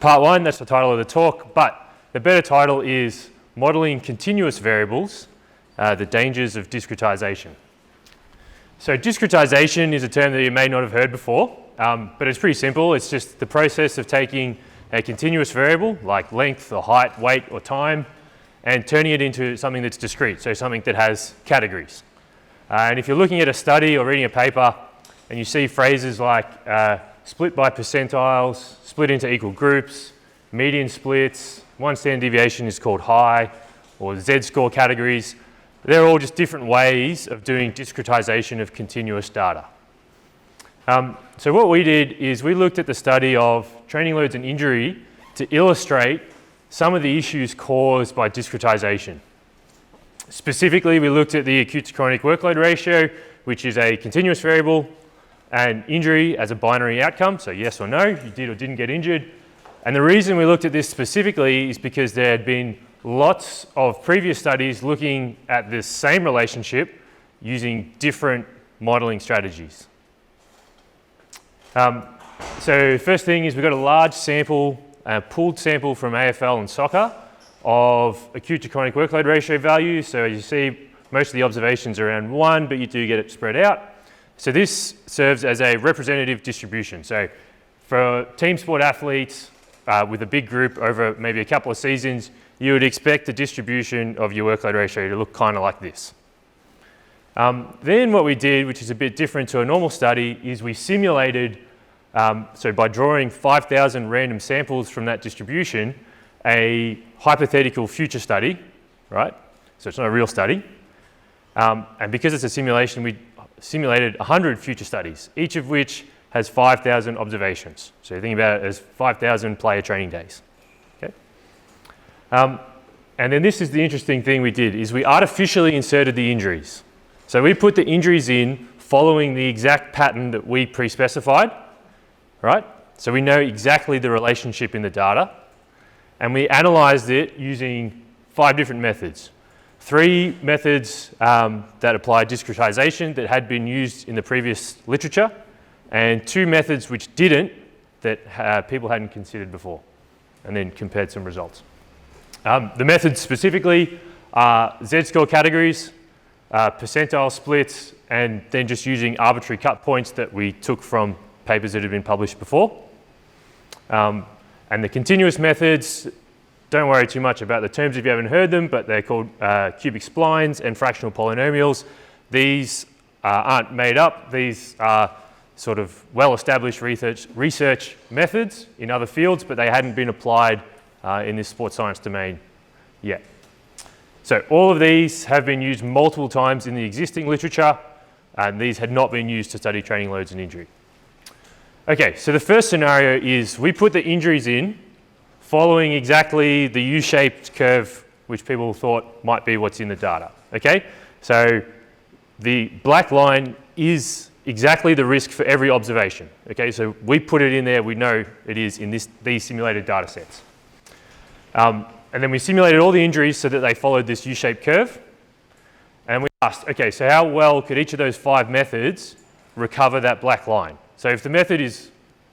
part one, that's the title of the talk, but the better title is Modeling Continuous Variables, the Dangers of Discretization. So discretization is a term that you may not have heard before, but it's pretty simple. It's just the process of taking a continuous variable like length or height, weight or time and turning it into something that's discrete, so something that has categories. And if you're looking at a study or reading a paper and you see phrases like split by percentiles, split into equal groups, median splits, one standard deviation is called high, or Z-score categories, they're all just different ways of doing discretization of continuous data. So what we did is we looked at the study of training loads and injury to illustrate some of the issues caused by discretization. Specifically, we looked at the acute to chronic workload ratio, which is a continuous variable, and injury as a binary outcome, so yes or no, you did or didn't get injured. And the reason we looked at this specifically is because there had been lots of previous studies looking at this same relationship using different modeling strategies. So first thing is we've got a large sample, pooled sample from AFL and soccer of acute to chronic workload ratio values. So as you see, most of the observations are around 1, but you do get it spread out. So this serves as a representative distribution. So for team sport athletes with a big group over maybe a couple of seasons, you would expect the distribution of your workload ratio to look kind of like this. Then what we did, which is a bit different to a normal study, is we simulated, so by drawing 5,000 random samples from that distribution, a hypothetical future study, right? So it's not a real study. And because it's a simulation, we simulated 100 future studies, each of which has 5,000 observations. So think about it as 5,000 player training days. Okay? And then this is the interesting thing we did, is we artificially inserted the injuries. So we put the injuries in following the exact pattern that we pre-specified, right? So we know exactly the relationship in the data, and we analyzed it using 5 different methods. 3 methods that apply discretization that had been used in the previous literature, and 2 methods which didn't, that people hadn't considered before, and then compared some results. The methods specifically are Z-score categories, percentile splits, and then just using arbitrary cut points that we took from papers that had been published before. And the continuous methods, don't worry too much about the terms if you haven't heard them, but they're called cubic splines and fractional polynomials. These aren't made up. These are sort of well-established research methods in other fields, but they hadn't been applied in this sports science domain yet. So all of these have been used multiple times in the existing literature, and these had not been used to study training loads and injury. Okay, so the first scenario is we put the injuries in following exactly the U-shaped curve which people thought might be what's in the data. Okay, so the black line is exactly the risk for every observation. Okay, so we put it in there, we know it is in these simulated data sets. And then we simulated all the injuries so that they followed this U-shaped curve. And we asked, okay, so how well could each of those 5 methods recover that black line? So if the method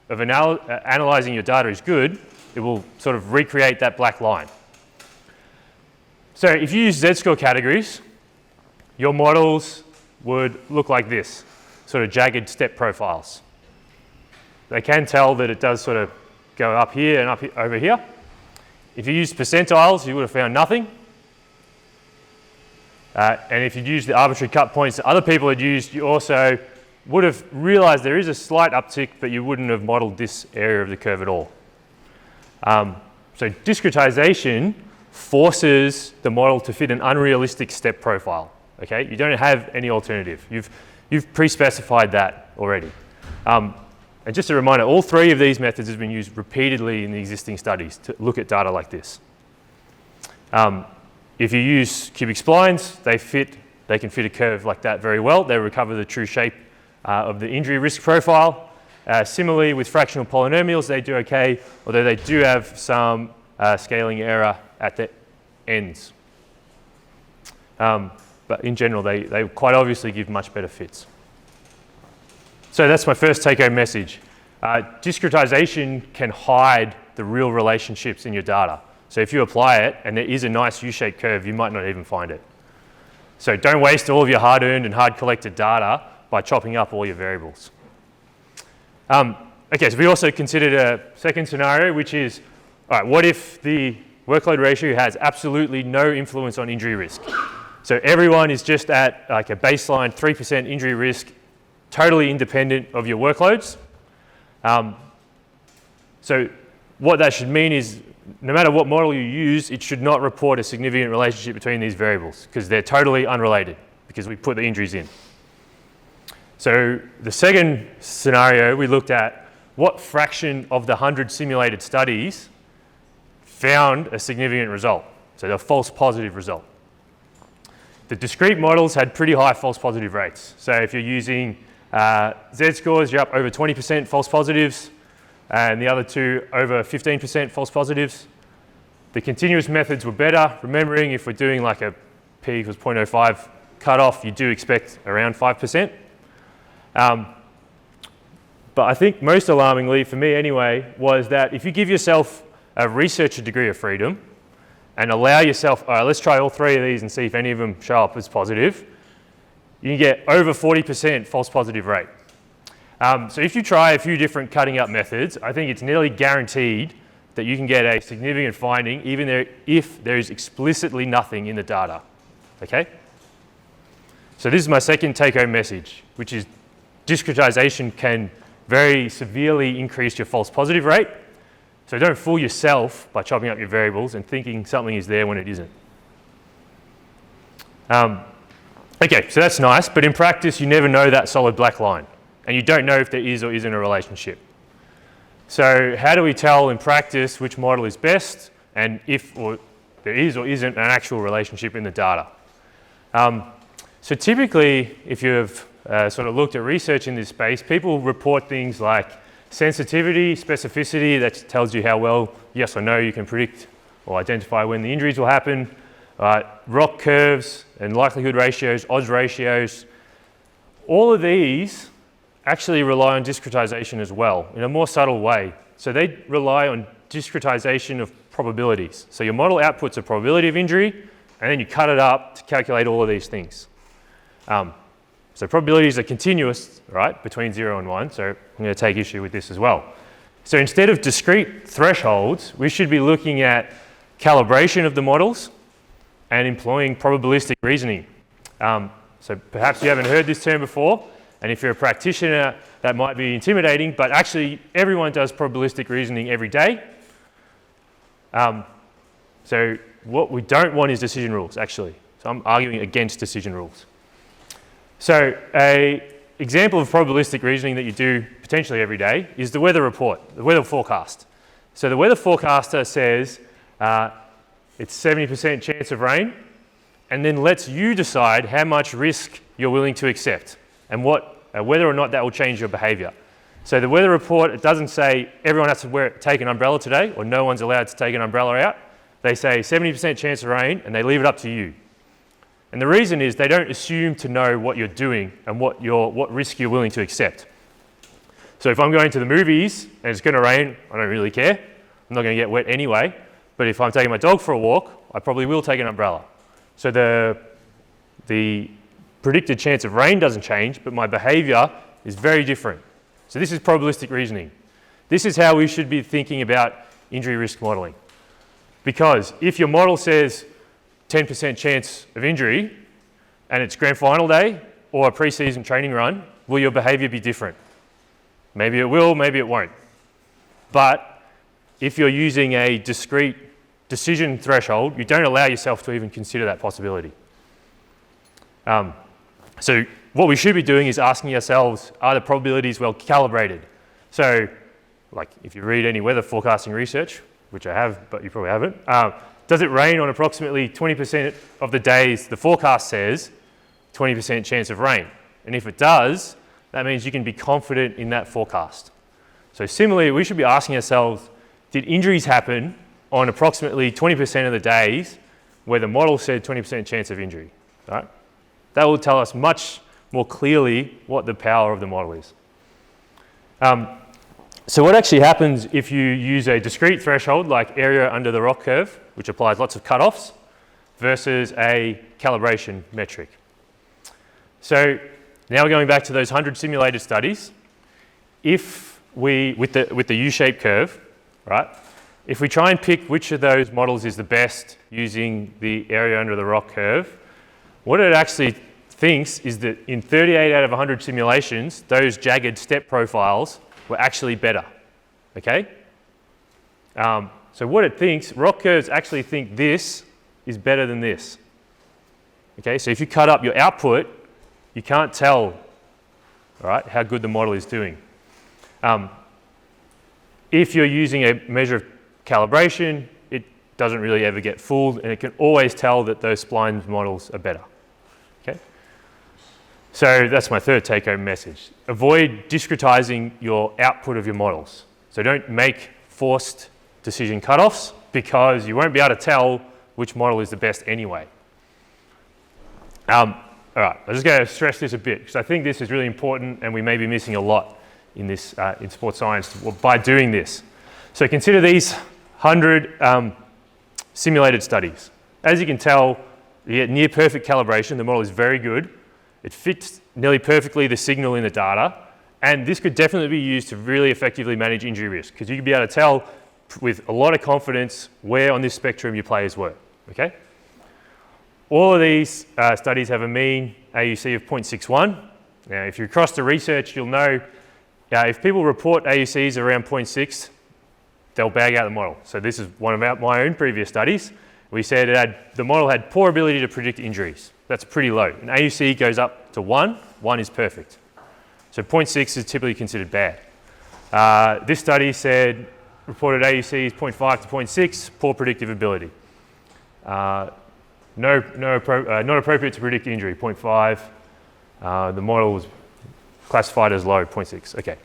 of analyzing your data is good, it will sort of recreate that black line. So if you use Z-score categories, your models would look like this, sort of jagged step profiles. They can tell that it does sort of go up here and up here, over here. If you use percentiles, you would have found nothing. And if you'd used the arbitrary cut points that other people had used, you also would have realized there is a slight uptick, but you wouldn't have modeled this area of the curve at all. So discretization forces the model to fit an unrealistic step profile. Okay, you don't have any alternative. You've pre-specified that already. And just a reminder, all 3 of these methods have been used repeatedly in the existing studies to look at data like this. If you use cubic splines, they can fit a curve like that very well. They recover the true shape of the injury risk profile. Similarly, with fractional polynomials, they do okay, although they do have some scaling error at the ends. But in general, they quite obviously give much better fits. So that's my first take-home message. Discretization can hide the real relationships in your data. So if you apply it and there is a nice U-shaped curve, you might not even find it. So don't waste all of your hard-earned and hard-collected data by chopping up all your variables. Okay, so we also considered a second scenario, which is, all right, what if the workload ratio has absolutely no influence on injury risk? So everyone is just at like a baseline 3% injury risk, totally independent of your workloads. So what that should mean is no matter what model you use, it should not report a significant relationship between these variables because they're totally unrelated because we put the injuries in. So the second scenario, we looked at what fraction of the 100 simulated studies found a significant result, so the false positive result. The discrete models had pretty high false positive rates. So if you're using Z-scores, you're up over 20% false positives, and the other two over 15% false positives. The continuous methods were better, remembering if we're doing like a p equals 0.05 cutoff, you do expect around 5%. But I think most alarmingly, for me anyway, was that if you give yourself a researcher degree of freedom and allow yourself, all right, let's try all three of these and see if any of them show up as positive, you can get over 40% false positive rate. So if you try a few different cutting up methods, I think it's nearly guaranteed that you can get a significant finding even if there is explicitly nothing in the data, okay? So this is my second take-home message, which is discretization can very severely increase your false positive rate. So don't fool yourself by chopping up your variables and thinking something is there when it isn't. Okay, so that's nice, but in practice, you never know that solid black line, and you don't know if there is or isn't a relationship. So how do we tell in practice which model is best and if there is or isn't an actual relationship in the data? So typically, if you've sort of looked at research in this space, people report things like sensitivity, specificity, that tells you how well, yes or no, you can predict or identify when the injuries will happen, ROC curves and likelihood ratios, odds ratios. All of these actually rely on discretization as well in a more subtle way. So they rely on discretization of probabilities. So your model outputs a probability of injury and then you cut it up to calculate all of these things. So probabilities are continuous, right, between 0 and 1, so I'm going to take issue with this as well. So instead of discrete thresholds, we should be looking at calibration of the models and employing probabilistic reasoning. So perhaps you haven't heard this term before, and if you're a practitioner, that might be intimidating, but actually everyone does probabilistic reasoning every day. So what we don't want is decision rules, actually. So I'm arguing against decision rules. So an example of probabilistic reasoning that you do potentially every day is the weather report, the weather forecast. So the weather forecaster says it's 70% chance of rain, and then lets you decide how much risk you're willing to accept and whether or not that will change your behaviour. So the weather report, it doesn't say everyone has to take an umbrella today or no one's allowed to take an umbrella out. They say 70% chance of rain and they leave it up to you. And the reason is they don't assume to know what you're doing and what risk you're willing to accept. So if I'm going to the movies and it's going to rain, I don't really care. I'm not going to get wet anyway. But if I'm taking my dog for a walk, I probably will take an umbrella. So the predicted chance of rain doesn't change, but my behaviour is very different. So this is probabilistic reasoning. This is how we should be thinking about injury risk modelling. Because if your model says 10% chance of injury and it's grand final day or a pre-season training run, will your behaviour be different? Maybe it will, maybe it won't. But if you're using a discrete decision threshold, you don't allow yourself to even consider that possibility. So what we should be doing is asking ourselves, are the probabilities well calibrated? So like if you read any weather forecasting research, which I have, but you probably haven't, does it rain on approximately 20% of the days the forecast says 20% chance of rain? And if it does, that means you can be confident in that forecast. So similarly, we should be asking ourselves, did injuries happen on approximately 20% of the days where the model said 20% chance of injury? Right? That will tell us much more clearly what the power of the model is. So what actually happens if you use a discrete threshold like area under the rock curve, which applies lots of cutoffs, versus a calibration metric? So now we're going back to those 100 simulated studies. If we, with the U-shaped curve, right, if we try and pick which of those models is the best using the area under the rock curve, what it actually thinks is that in 38 out of 100 simulations, those jagged step profiles were actually better, okay? So what it thinks, rock curves actually think this is better than this, okay? So if you cut up your output, you can't tell, all right, how good the model is doing. If you're using a measure of calibration, it doesn't really ever get fooled, and it can always tell that those spline models are better, okay? So that's my third take-home message. Avoid discretizing your output of your models. So don't make forced decision cutoffs because you won't be able to tell which model is the best anyway. All right, I'm just going to stress this a bit because I think this is really important and we may be missing a lot in this in sports science by doing this. So consider these 100 simulated studies. As you can tell, you get near perfect calibration. The model is very good. It fits nearly perfectly the signal in the data, and this could definitely be used to really effectively manage injury risk because you could be able to tell with a lot of confidence where on this spectrum your players were, okay? All of these studies have a mean AUC of 0.61. Now, if you're across the research, you'll know if people report AUCs around 0.6, they'll bag out the model. So this is one of my own previous studies. We said the model had poor ability to predict injuries. That's pretty low. An AUC goes up to 1. 1 is perfect. So 0.6 is typically considered bad. This study said reported AUCs 0.5 to 0.6, poor predictive ability. Not appropriate to predict injury, 0.5. The model was classified as low, 0.6. Okay.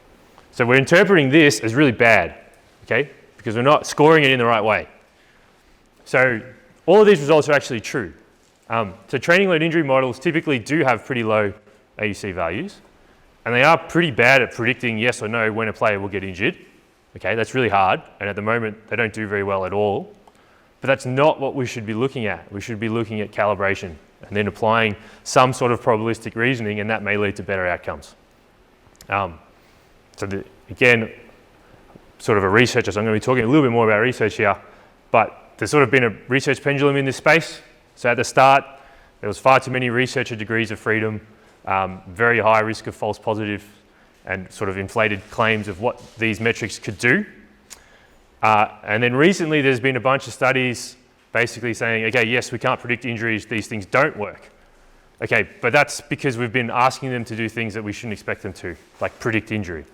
So we're interpreting this as really bad, okay, because we're not scoring it in the right way. So all of these results are actually true. So training-led injury models typically do have pretty low AUC values, and they are pretty bad at predicting yes or no when a player will get injured. Okay, that's really hard, and at the moment they don't do very well at all. But that's not what we should be looking at. We should be looking at calibration and then applying some sort of probabilistic reasoning, and that may lead to better outcomes. Again, sort of a researcher, so I'm going to be talking a little bit more about research here, but there's sort of been a research pendulum in this space. So at the start, there was far too many researcher degrees of freedom, very high risk of false positive, and sort of inflated claims of what these metrics could do. And then recently there's been a bunch of studies basically saying, okay, yes, we can't predict injuries, these things don't work. Okay, but that's because we've been asking them to do things that we shouldn't expect them to, like predict injury.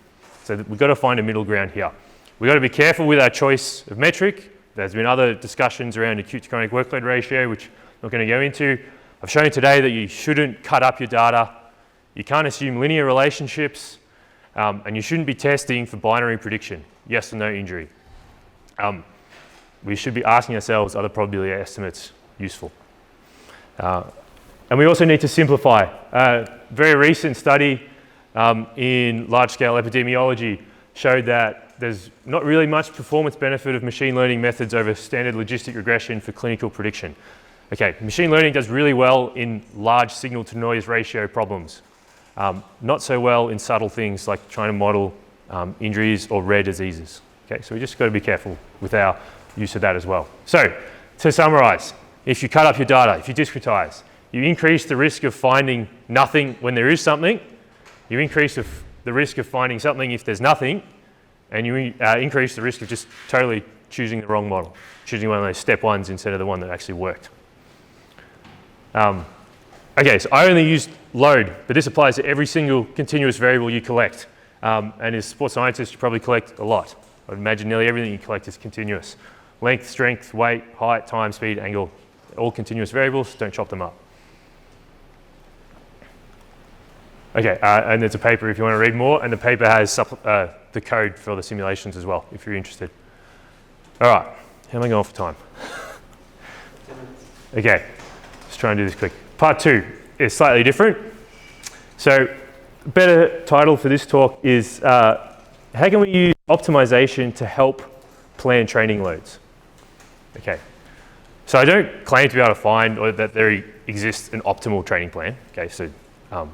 So we've got to find a middle ground here. We've got to be careful with our choice of metric. There's been other discussions around acute to chronic workload ratio, which I'm not going to go into. I've shown today that you shouldn't cut up your data. You can't assume linear relationships, and you shouldn't be testing for binary prediction, yes or no injury. We should be asking ourselves, are the probability estimates useful? And we also need to simplify. A very recent study in large-scale epidemiology showed that there's not really much performance benefit of machine learning methods over standard logistic regression for clinical prediction. Okay, machine learning does really well in large signal-to-noise ratio problems. Not so well in subtle things like trying to model injuries or rare diseases. Okay, so we just got to be careful with our use of that as well. So, to summarize, if you cut up your data, if you discretize, you increase the risk of finding nothing when there is something, you increase the risk of finding something if there's nothing, and you increase the risk of just totally choosing the wrong model, choosing one of those step ones instead of the one that actually worked. Okay, so I only used load, but this applies to every single continuous variable you collect. And as sports scientists, you probably collect a lot. I'd imagine nearly everything you collect is continuous. Length, strength, weight, height, time, speed, angle, all continuous variables, don't chop them up. Okay, and there's a paper if you want to read more, and the paper has the code for the simulations as well, if you're interested. All right, how am I going for time? 10 minutes. Okay, let's try and do this quick. Part 2 is slightly different. So, a better title for this talk is how can we use optimization to help plan training loads. Okay, so I don't claim to be able to find or that there exists an optimal training plan. Okay, so I'm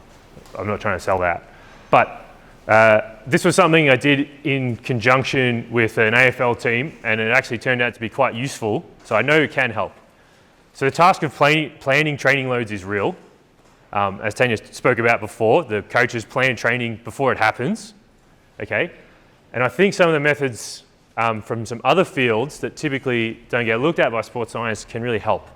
not trying to sell that. But this was something I did in conjunction with an AFL team, and it actually turned out to be quite useful, so I know it can help. So the task of planning training loads is real. As Tanya spoke about before, the coaches plan training before it happens. Okay, and I think some of the methods from some other fields that typically don't get looked at by sports science can really help.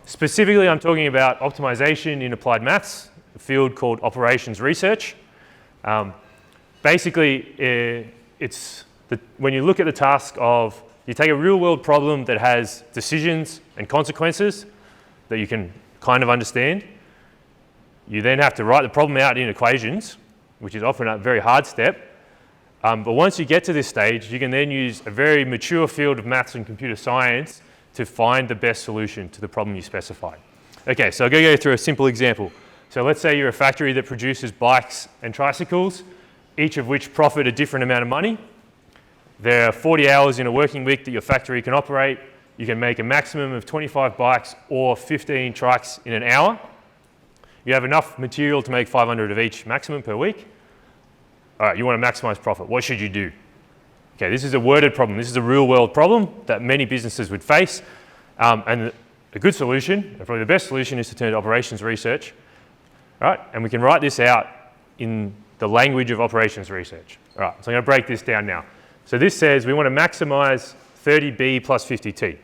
Specifically, I'm talking about optimization in applied maths, a field called operations research. Basically, when you look at the task of, you take a real world problem that has decisions and consequences that you can kind of understand. You then have to write the problem out in equations, which is often a very hard step. But once you get to this stage, you can then use a very mature field of maths and computer science to find the best solution to the problem you specified. Okay, so I'm going to go through a simple example. So let's say you're a factory that produces bikes and tricycles, each of which profit a different amount of money. There are 40 hours in a working week that your factory can operate. You can make a maximum of 25 bikes or 15 trikes in an hour. You have enough material to make 500 of each maximum per week. All right, you want to maximize profit. What should you do? Okay, this is a worded problem. This is a real world problem that many businesses would face. And a good solution, and probably the best solution, is to turn to operations research. All right, and we can write this out in the language of operations research. All right, so I'm going to break this down now. So this says we want to maximize 30B plus 50T.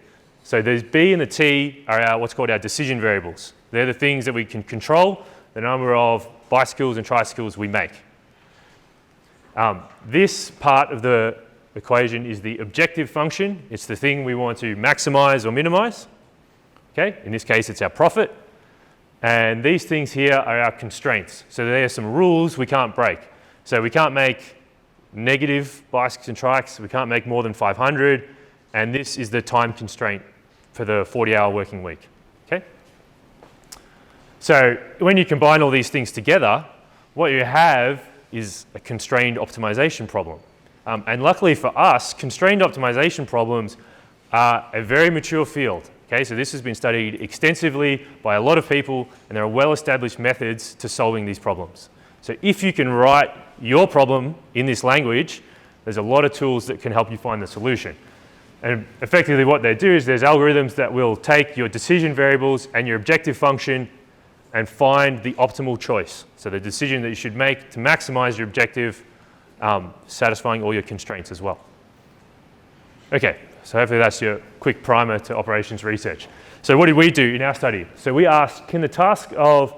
So those B and the T are what's called our decision variables. They're the things that we can control, the number of bicycles and tricycles we make. This part of the equation is the objective function. It's the thing we want to maximize or minimize. Okay, in this case, it's our profit. And these things here are our constraints. So there are some rules we can't break. So we can't make negative bicycles and trikes. We can't make more than 500. And this is the time constraint for the 40-hour working week. Okay. So when you combine all these things together, what you have is a constrained optimization problem. And luckily for us, constrained optimization problems are a very mature field. Okay, so this has been studied extensively by a lot of people, and there are well-established methods to solving these problems. So if you can write your problem in this language, there's a lot of tools that can help you find the solution. And effectively what they do is there's algorithms that will take your decision variables and your objective function and find the optimal choice. So the decision that you should make to maximize your objective, satisfying all your constraints as well. Okay, so hopefully that's your quick primer to operations research. So what did we do in our study? So we asked, can the task of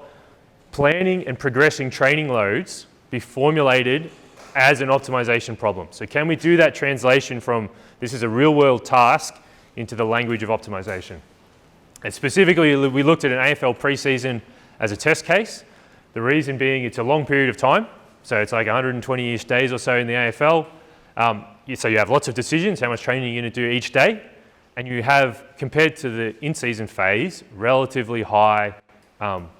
planning and progressing training loads be formulated as an optimization problem? So can we do that translation from this is a real world task into the language of optimization? And specifically, we looked at an AFL preseason as a test case. The reason being it's a long period of time. So it's like 120-ish days or so in the AFL. So you have lots of decisions, how much training you're going to do each day. And you have, compared to the in-season phase, relatively high amount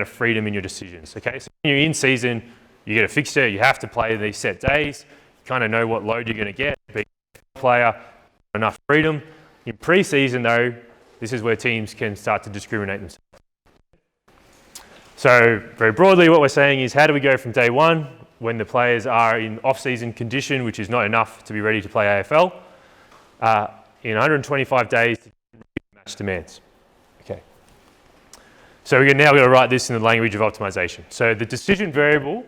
of freedom in your decisions. Okay, so when you're in season, you get a fixture, you have to play these set days. You kind of know what load you're going to get. Being a player, enough freedom. In pre-season though, this is where teams can start to discriminate themselves. So very broadly, what we're saying is how do we go from day one when the players are in off-season condition, which is not enough to be ready to play AFL, in 125 days to match demands. Okay. So we're now going to write this in the language of optimization. So the decision variable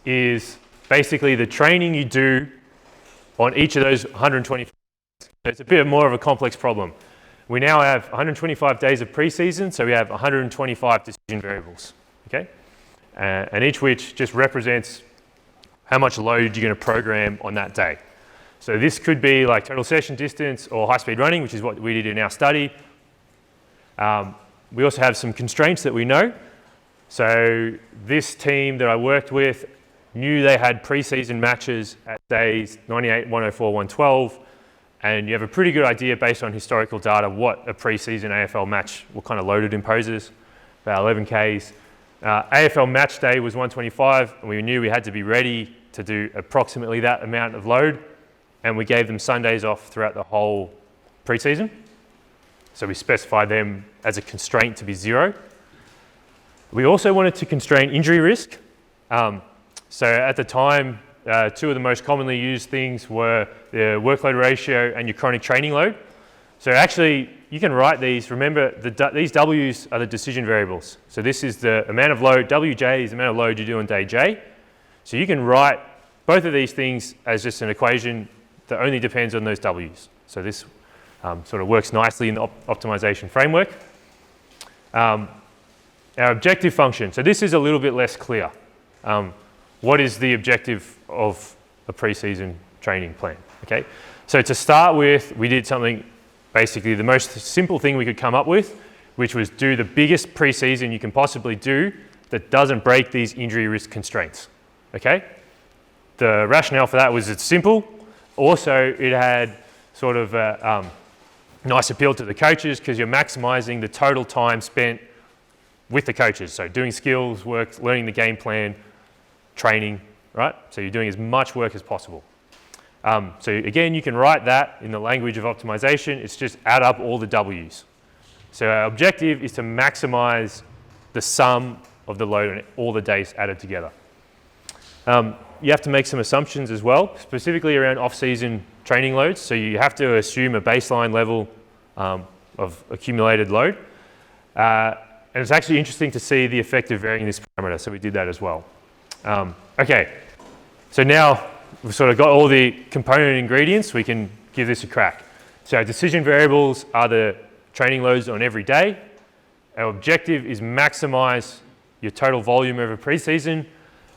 is basically the training you do on each of those 125 days. So it's a bit more of a complex problem. We now have 125 days of pre-season, so we have 125 decision variables. Okay, and each which just represents how much load you're going to program on that day. So this could be like total session distance or high-speed running, which is what we did in our study. We also have some constraints that we know. So this team that I worked with knew they had pre-season matches at days 98, 104, 112, and you have a pretty good idea based on historical data what a pre-season AFL match, what kind of load it imposes, about 11 Ks. AFL match day was 125, and we knew we had to be ready to do approximately that amount of load, and we gave them Sundays off throughout the whole preseason. So we specified them as a constraint to be 0. We also wanted to constrain injury risk. So at the time, 2 of the most commonly used things were the workload ratio and your chronic training load. So actually, you can write these. Remember, these W's are the decision variables. So this is the amount of load. WJ is the amount of load you do on day J. So you can write both of these things as just an equation that only depends on those W's. So this sort of works nicely in the optimization framework. Our objective function. So this is a little bit less clear. What is the objective of a preseason training plan? Okay. So to start with, we did something, basically the most simple thing we could come up with, which was do the biggest preseason you can possibly do that doesn't break these injury risk constraints. Okay. The rationale for that was it's simple. Also, it had sort of a nice appeal to the coaches because you're maximizing the total time spent with the coaches. So doing skills work, learning the game plan, training, right? So you're doing as much work as possible. So again, you can write that in the language of optimization. It's just add up all the W's. So our objective is to maximize the sum of the load on all the days added together. You have to make some assumptions as well, specifically around off-season training loads. So you have to assume a baseline level of accumulated load. And it's actually interesting to see the effect of varying this parameter. So we did that as well. Okay, so now we've sort of got all the component ingredients. We can give this a crack. So our decision variables are the training loads on every day. Our objective is maximize your total volume over preseason.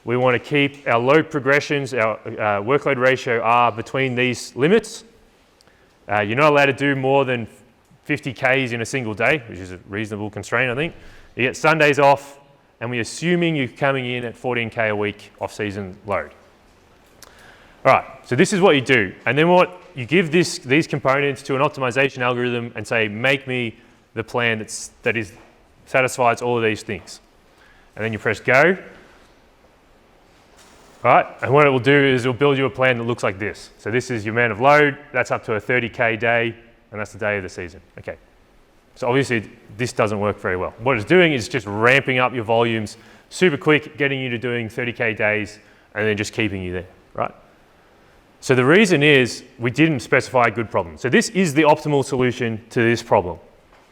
We want to keep our load progressions, our workload ratio R between these limits. You're not allowed to do more than 50 Ks in a single day, which is a reasonable constraint, I think. You get Sundays off, and we're assuming you're coming in at 14K a week off-season load. All right, so this is what you do. And then what you give these components to an optimization algorithm and say, make me the plan that satisfies all of these things. And then you press go. All right, and what it will do is it'll build you a plan that looks like this. So this is your amount of load, that's up to a 30K day, and that's the day of the season. Okay, so obviously this doesn't work very well. What it's doing is just ramping up your volumes super quick, getting you to doing 30K days, and then just keeping you there, right? So the reason is we didn't specify a good problem. So this is the optimal solution to this problem,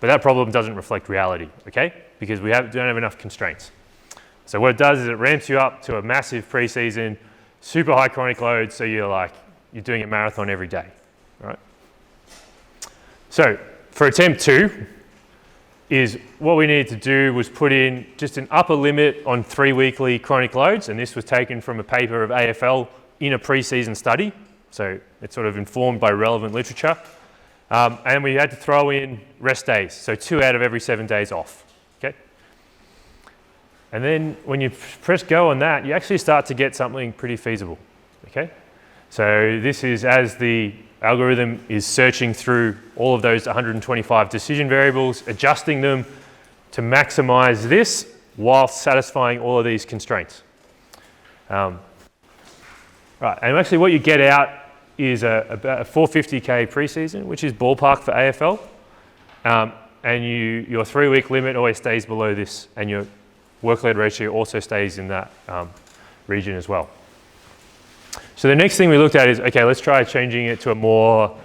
but that problem doesn't reflect reality, okay? Because we don't have enough constraints. So what it does is it ramps you up to a massive preseason, super high chronic load, so you're doing a marathon every day, right? So for attempt 2, is what we needed to do was put in just an upper limit on 3 weekly chronic loads, and this was taken from a paper of AFL in a preseason study, so it's sort of informed by relevant literature. And we had to throw in rest days, so 2 out of every 7 days off, okay? And then when you press go on that, you actually start to get something pretty feasible, okay? So this is as the algorithm is searching through all of those 125 decision variables, adjusting them to maximize this while satisfying all of these constraints. Right, and actually what you get out is about a 450K preseason, which is ballpark for AFL. And your 3-week limit always stays below this, and your workload ratio also stays in that region as well. So the next thing we looked at is, okay, let's try changing it to a more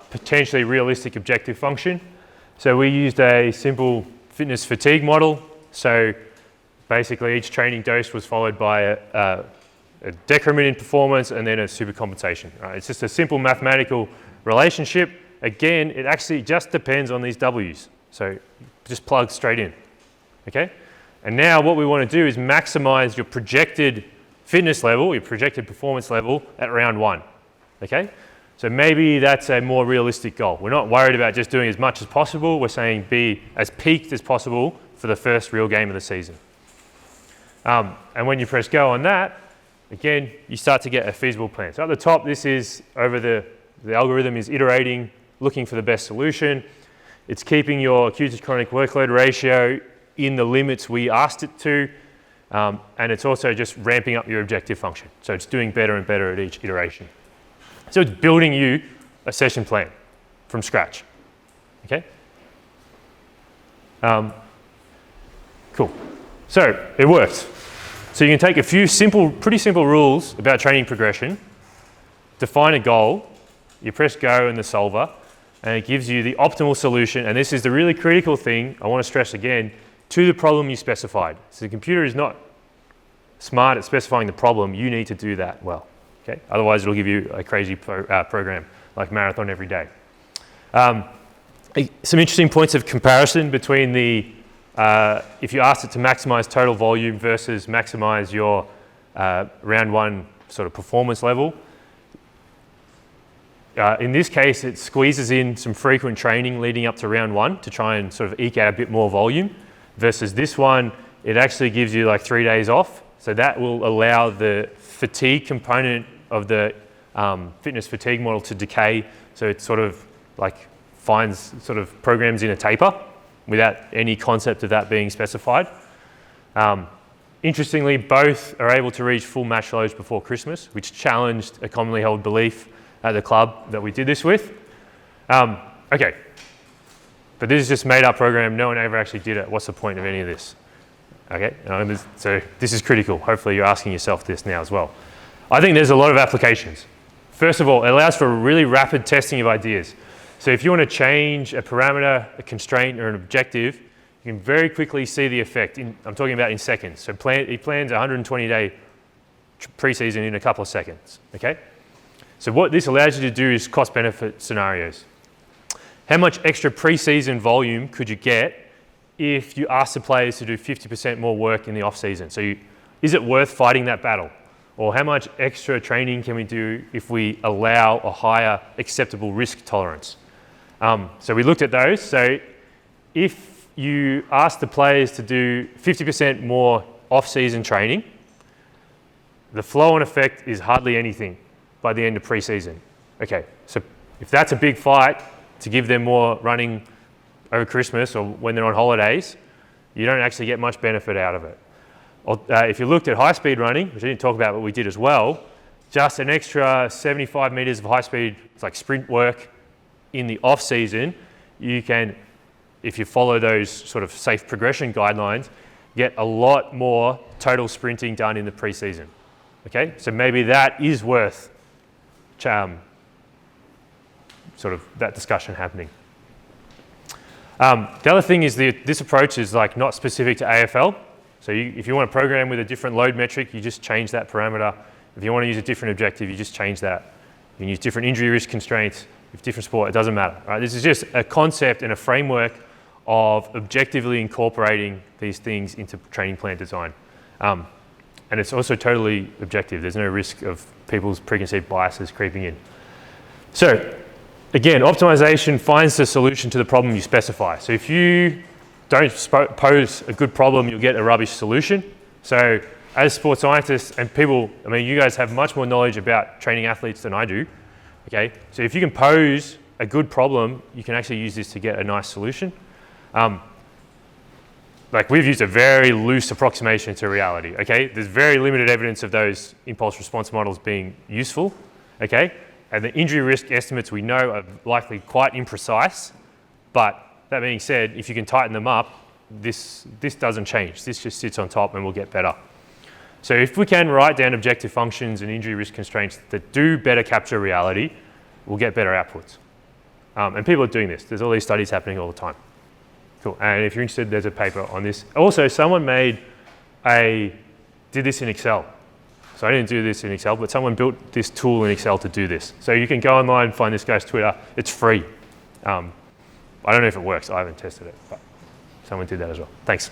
potentially realistic objective function. So we used a simple fitness fatigue model. So basically each training dose was followed by a decrement in performance and then a supercompensation. Right? It's just a simple mathematical relationship. Again, it actually just depends on these W's. So just plug straight in, okay? And now what we want to do is maximize your projected fitness level, your projected performance level at round 1, okay? So maybe that's a more realistic goal. We're not worried about just doing as much as possible. We're saying be as peaked as possible for the first real game of the season. And when you press go on that, again, you start to get a feasible plan. So at the top, this is over the algorithm is iterating, looking for the best solution. It's keeping your acute to chronic workload ratio in the limits we asked it to. And it's also just ramping up your objective function. So it's doing better and better at each iteration. So it's building you a session plan from scratch. Okay? Cool. So it works. So you can take a few pretty simple rules about training progression, define a goal, you press go in the solver, and it gives you the optimal solution. And this is the really critical thing, I want to stress again, to the problem you specified. So the computer is not smart at specifying the problem, you need to do that well. Okay? Otherwise it'll give you a crazy program like marathon every day. Some interesting points of comparison between the if you asked it to maximize total volume versus maximize your round one sort of performance level. In this case, it squeezes in some frequent training leading up to round one to try and sort of eke out a bit more volume, versus this one, it actually gives you like 3 days off. So that will allow the fatigue component of the fitness fatigue model to decay. So it sort of like finds sort of programs in a taper without any concept of that being specified. Interestingly, both are able to reach full match loads before Christmas, which challenged a commonly held belief at the club that we did this with. Okay, but this is just made up program. No one ever actually did it. What's the point of any of this? Okay, so this is critical. Hopefully you're asking yourself this now as well. I think there's a lot of applications. First of all, it allows for really rapid testing of ideas. So if you want to change a parameter, a constraint, or an objective, you can very quickly see the effect. I'm talking about in seconds. So he plans a 120-day preseason in a couple of seconds. Okay. So what this allows you to do is cost-benefit scenarios. How much extra preseason volume could you get if you ask the players to do 50% more work in the off-season? So is it worth fighting that battle? Or how much extra training can we do if we allow a higher acceptable risk tolerance? So we looked at those. So if you ask the players to do 50% more off-season training, the flow-on effect is hardly anything by the end of pre-season. Okay, so if that's a big fight to give them more running over Christmas or when they're on holidays, you don't actually get much benefit out of it. If you looked at high-speed running, which I didn't talk about, but we did as well, just an extra 75 meters of high-speed, it's like sprint work in the off-season, you can, if you follow those sort of safe progression guidelines, get a lot more total sprinting done in the pre-season. Okay, so maybe that is worth sort of that discussion happening. The other thing is this approach is like not specific to AFL. So if you want to program with a different load metric, you just change that parameter. If you want to use a different objective, you just change that. You can use different injury risk constraints. If different sport, it doesn't matter. Right? This is just a concept and a framework of objectively incorporating these things into training plan design. And it's also totally objective. There's no risk of people's preconceived biases creeping in. So again, optimization finds the solution to the problem you specify. So if you don't pose a good problem, you'll get a rubbish solution. So as sports scientists and people, I mean, you guys have much more knowledge about training athletes than I do. Okay, so if you can pose a good problem, you can actually use this to get a nice solution. Like we've used a very loose approximation to reality. Okay, there's very limited evidence of those impulse response models being useful. Okay, and the injury risk estimates we know are likely quite imprecise, but that being said, if you can tighten them up, this doesn't change. This just sits on top and will get better. So if we can write down objective functions and injury risk constraints that do better capture reality, we'll get better outputs. And people are doing this. There's all these studies happening all the time. Cool. And if you're interested, there's a paper on this. Also, someone did this in Excel. So I didn't do this in Excel, but someone built this tool in Excel to do this. So you can go online, find this guy's Twitter. It's free. I don't know if it works. I haven't tested it, but someone did that as well. Thanks.